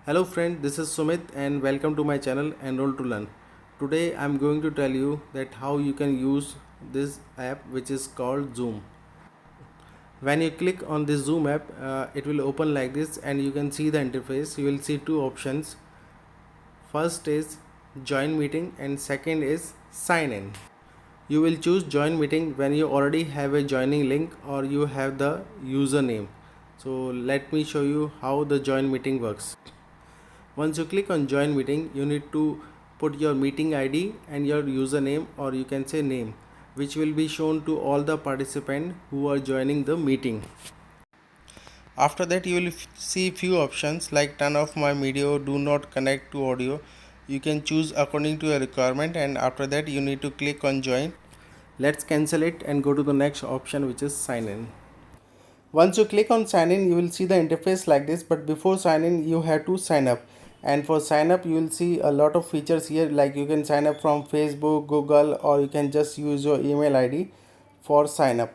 Hello friend, this is Sumit and welcome to my channel Enroll to Learn. Today I am going to tell you that how you can use this app which is called Zoom. When you click on this Zoom app, it will open like this and you can see the interface. You will see two options. First is join meeting and second is sign in. You will choose join meeting when you already have a joining link or you have the username. So let me show you how the join meeting works. Once you click on join meeting, you need to put your meeting ID and your username, or you can say name, which will be shown to all the participants who are joining the meeting. After that, you will see few options like turn off my video, do not connect to audio. You can choose according to your requirement, and after that you need to click on join. Let's cancel it and go to the next option, which is sign in. Once you click on sign in, you will see the interface like this, but before sign in you have to sign up. And for sign up you will see a lot of features here, like you can sign up from Facebook, Google, or you can just use your email ID for sign up.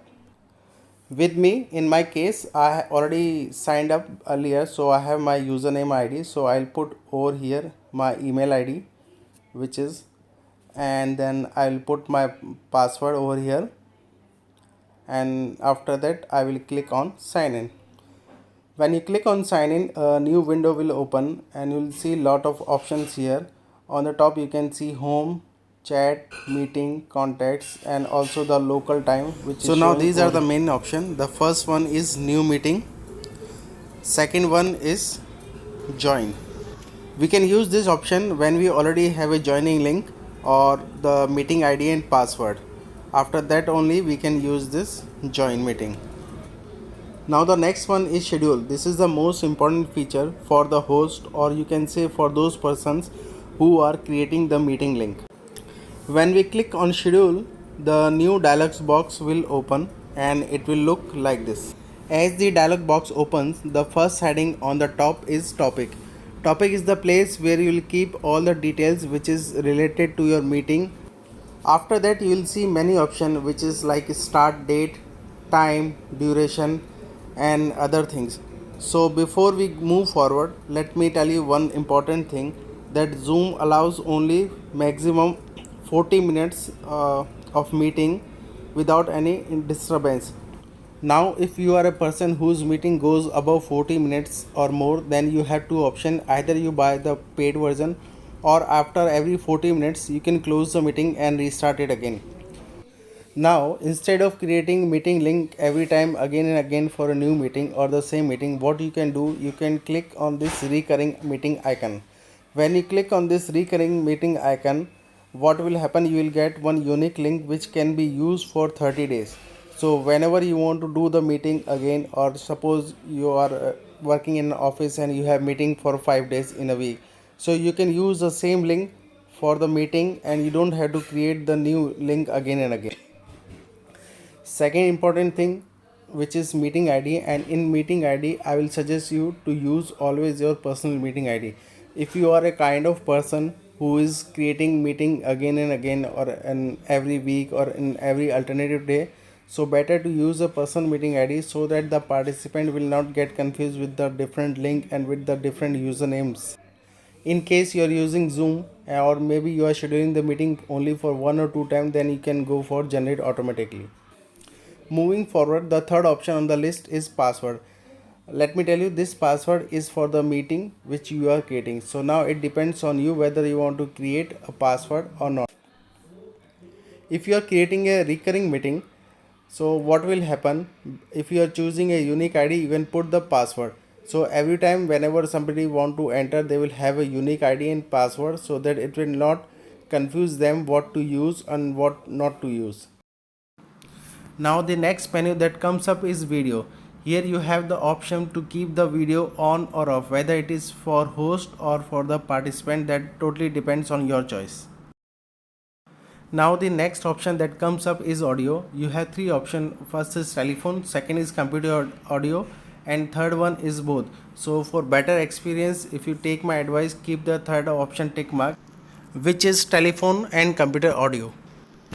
With me, in my case, I already signed up earlier, so I have my username ID. So I'll put over here my email ID, which is, and then I'll put my password over here, and after that I will click on sign in. When you click on sign in, a new window will open and you will see lot of options here. On the top you can see home, chat, meeting, contacts, and also the local time, which so is now these are the main option. The first one is new meeting, second one is join. We can use this option when we already have a joining link or the meeting ID and password. After that only we can use this join meeting. Now the next one is schedule. This is the most important feature for the host, or you can say for those persons who are creating the meeting link. When we click on schedule, the new dialog box will open and it will look like this. As the dialog box opens, the first heading on the top is topic. Topic is the place where you will keep all the details which is related to your meeting. After that you will see many options, which is like start date, time, duration, and other things. So before we move forward, let me tell you one important thing, that Zoom allows only maximum 40 minutes of meeting without any disturbance. Now if you are a person whose meeting goes above 40 minutes or more, then you have two options: either you buy the paid version, or after every 40 minutes you can close the meeting and restart it again. Now instead of creating meeting link every time again and again for a new meeting or the same meeting, what you can do, you can click on this recurring meeting icon. When you click on this recurring meeting icon, what will happen, you will get one unique link which can be used for 30 days. So whenever you want to do the meeting again, or suppose you are working in an office and you have meeting for 5 days in a week, so you can use the same link for the meeting and you don't have to create the new link again and again. Second important thing, which is meeting ID, and in meeting ID I will suggest you to use always your personal meeting ID. If you are a kind of person who is creating meeting again and again, or in every week or in every alternative day, so better to use a personal meeting ID so that the participant will not get confused with the different link and with the different usernames. In case you are using Zoom, or maybe you are scheduling the meeting only for one or two times, then you can go for generate automatically. Moving forward, the third option on the list is password. Let me tell you, this password is for the meeting which you are creating. So now it depends on you whether you want to create a password or not. If you are creating a recurring meeting, so what will happen, if you are choosing a unique ID, you can put the password. So every time whenever somebody want to enter, they will have a unique ID and password, so that it will not confuse them what to use and what not to use. Now the next menu that comes up is video. Here you have the option to keep the video on or off, whether it is for host or for the participant, that totally depends on your choice. Now the next option that comes up is audio. You have three options. First is telephone, second is computer audio, and third one is both. So for better experience, if you take my advice, keep the third option tick mark, which is telephone and computer audio.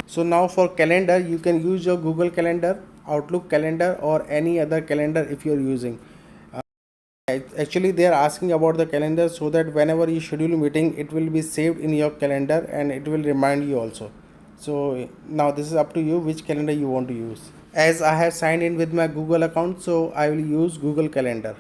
So now for calendar, you can use your Google Calendar, Outlook Calendar, or any other calendar if you are using. Actually, they are asking about the calendar so that whenever you schedule a meeting, it will be saved in your calendar and it will remind you also. So now this is up to you which calendar you want to use. As I have signed in with my Google account, so I will use Google Calendar.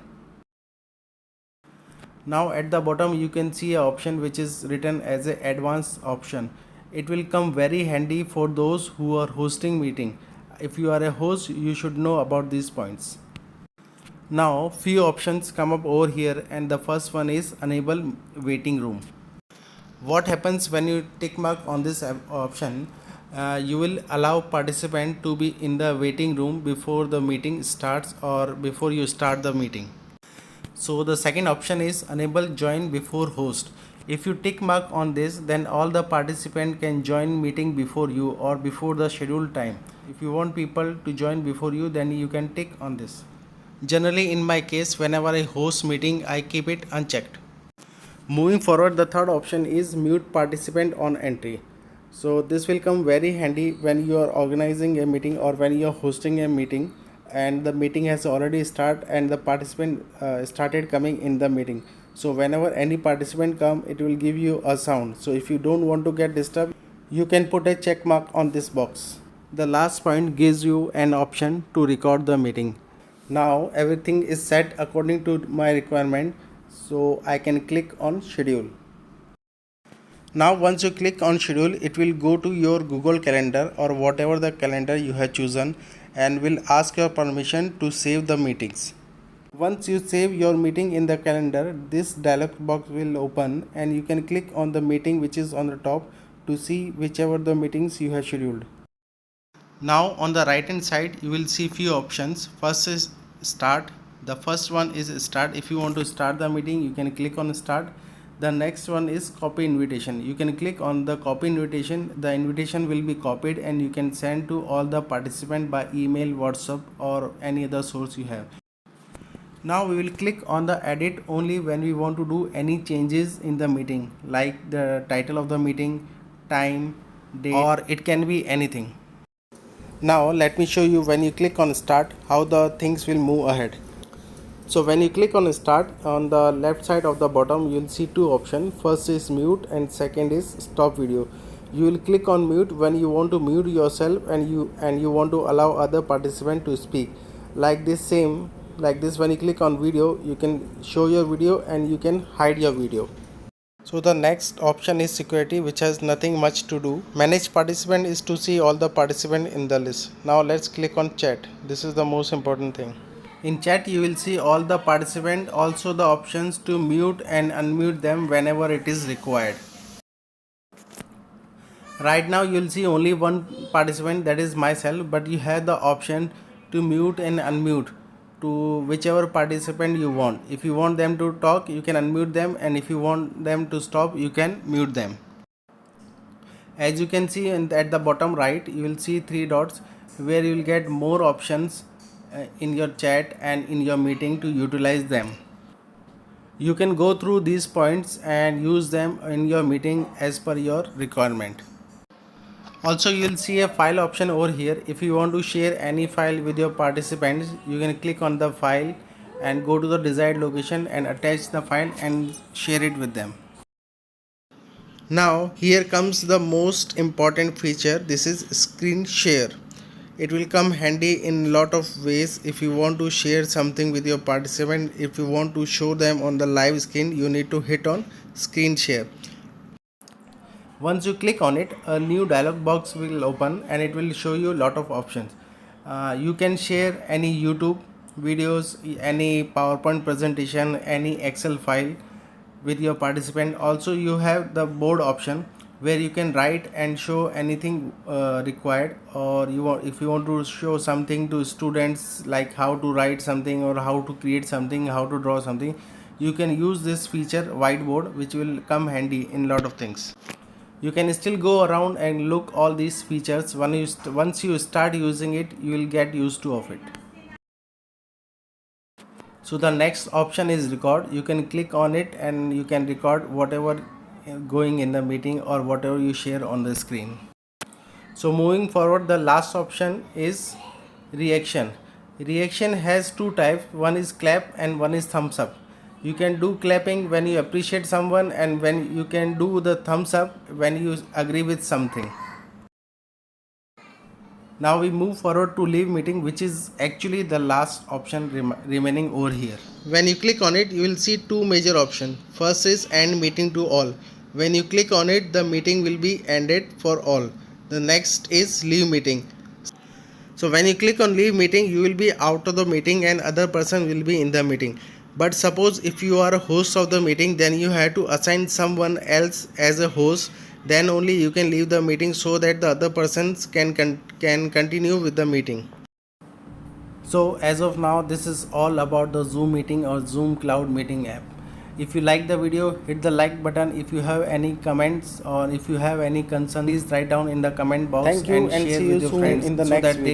Now at the bottom you can see an option which is written as an advanced option. It will come very handy for those who are hosting meeting. If you are a host, you should know about these points. Now few options come up over here, and the first one is enable waiting room. What happens when you tick mark on this option? You will allow participant to be in the waiting room before the meeting starts or before you start the meeting. So the second option is enable join before host. If you tick mark on this, then all the participant can join meeting before you or before the scheduled time. If you want people to join before you, then you can tick on this. Generally in my case, whenever I host meeting, I keep it unchecked. Moving forward, the third option is mute participant on entry. So this will come very handy when you are organizing a meeting or when you are hosting a meeting and the meeting has already started and the participant started coming in the meeting. So whenever any participant come, it will give you a sound. So if you don't want to get disturbed, you can put a check mark on this box. The last point gives you an option to record the meeting. Now everything is set according to my requirement, so I can click on schedule. Now once you click on schedule, it will go to your Google Calendar or whatever the calendar you have chosen and will ask your permission to save the meetings. Once you save your meeting in the calendar, this dialog box will open and you can click on the meeting which is on the top to see whichever the meetings you have scheduled. Now on the right hand side you will see few options. First is start. The first one is start. If you want to start the meeting, you can click on start. The next one is copy invitation. You can click on the copy invitation. The invitation will be copied and you can send to all the participants by email, WhatsApp or any other source you have. Now we will click on the edit only when we want to do any changes in the meeting, like the title of the meeting, time, date, or it can be anything. Now let me show you when you click on start how the things will move ahead. So when you click on start, on the left side of the bottom you will see two options. First is mute and second is stop video. You will click on mute when you want to mute yourself and you want to allow other participants to speak. Like this when you click on video, you can show your video and you can hide your video. So the next option is security, which has nothing much to do. Manage participant is to see all the participants in the list. Now let's click on chat. This is the most important thing. In chat you will see all the participants, also the options to mute and unmute them whenever it is required. Right now you will see only one participant, that is myself, but you have the option to mute and unmute to whichever participant you want. If you want them to talk, you can unmute them, and if you want them to stop, you can mute them. As you can see at the bottom right, you will see three dots where you will get more options in your chat and in your meeting to utilize them. You can go through these points and use them in your meeting as per your requirement. Also you will see a file option over here. If you want to share any file with your participants, you can click on the file and go to the desired location and attach the file and share it with them. Now here comes the most important feature. This is screen share. It will come handy in lot of ways. If you want to share something with your participant, if you want to show them on the live screen, you need to hit on screen share. Once you click on it, a new dialog box will open and it will show you a lot of options. You can share any YouTube videos, any PowerPoint presentation, any Excel file with your participant. Also you have the board option where you can write and show anything required, or if you want to show something to students, like how to write something or how to create something, how to draw something, you can use this feature whiteboard, which will come handy in lot of things. You can still go around and look all these features. Once you start using it, you will get used to of it. So the next option is record. You can click on it and you can record whatever going in the meeting or whatever you share on the screen. So moving forward, the last option is reaction. Reaction has two types. One is clap and one is thumbs up. You can do clapping when you appreciate someone, and when you can do the thumbs up when you agree with something. Now we move forward to leave meeting, which is actually the last option remaining over here. When you click on it, you will see two major options. First is end meeting to all. When you click on it, the meeting will be ended for all. The next is leave meeting. So when you click on leave meeting, you will be out of the meeting and other person will be in the meeting. But suppose if you are a host of the meeting, then you have to assign someone else as a host. Then only you can leave the meeting so that the other persons can continue with the meeting. So as of now, this is all about the Zoom meeting or Zoom cloud meeting app. If you like the video, hit the like button. If you have any comments or if you have any concern, please write down in the comment box. Thank you, and share see with you your soon friends in the so next that video. they